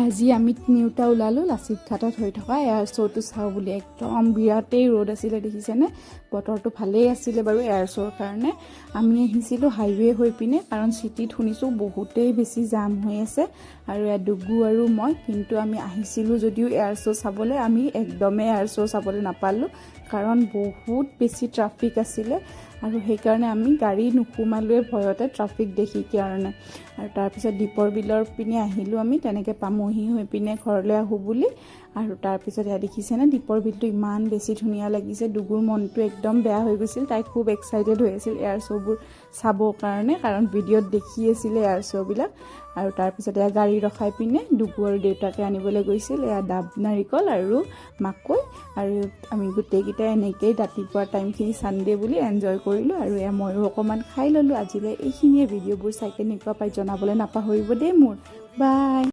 আজি আমি তিনিওটা ওলালোঁ লাচিত ঘাটত হৈ থকা এয়াৰ শ্ব'টো চাওঁ বুলি। একদম বিৰাটেই ৰ'দ আছিলে, দেখিছেনে? বতৰটো ভালেই আছিলে বাৰু এয়াৰ শ্ব'ৰ কাৰণে। আমি আহিছিলোঁ হাইৱে হৈ পিনে, কাৰণ চিটিত শুনিছোঁ বহুতেই বেছি জাম হৈ আছে। আৰু ডুগু আৰু মই কিন্তু আমি আহিছিলোঁ যদিও এয়াৰ শ্ব' চাবলৈ, আমি একদমেই এয়াৰ শ্ব' চাবলৈ নাপালোঁ, কাৰণ বহুত বেছি ট্ৰাফিক আছিলে। আৰু সেইকাৰণে আমি গাড়ী নোসোমালোৱে ভয়তে, ট্ৰাফিক দেখি কাৰণে। আৰু তাৰপিছত দীপৰ বিলৰ পিনে আহিলোঁ আমি, তেনেকৈ পামহি হৈ পিনে ঘৰলৈ আহোঁ বুলি। আৰু তাৰপিছত এয়া দেখিছেনে, দীপৰ বিলটো ইমান বেছি ধুনীয়া লাগিছে। ডুগুৰ মনটো একদম বেয়া হৈ গৈছিল, তাই খুব এক্সাইটেড হৈ আছিল এয়াৰ শ্ব'বোৰ চাবৰ কাৰণে, কাৰণ ভিডিঅ'ত দেখি আছিলে এয়াৰ শ্ব'বিলাক। আৰু তাৰপিছত এয়া গাড়ী ৰখাই পিনে ডুগু আৰু দেউতাকে আনিবলৈ গৈছিল এয়া ডাব নাৰিকল আৰু মাকৈ। আৰু আমি গোটেইকেইটাই এনেকৈয়ে ৰাতিপুৱাৰ টাইমখিনি ছানডে বুলি এনজয় কৰিলোঁ। আৰু এয়া ময়ো অকণমান খাই ল'লোঁ। আজিলৈ এইখিনিয়ে। ভিডিঅ'বোৰ চাই কেনেকুৱা পাই জনাবলৈ নাপাহৰিব দেই মোৰ। বাই।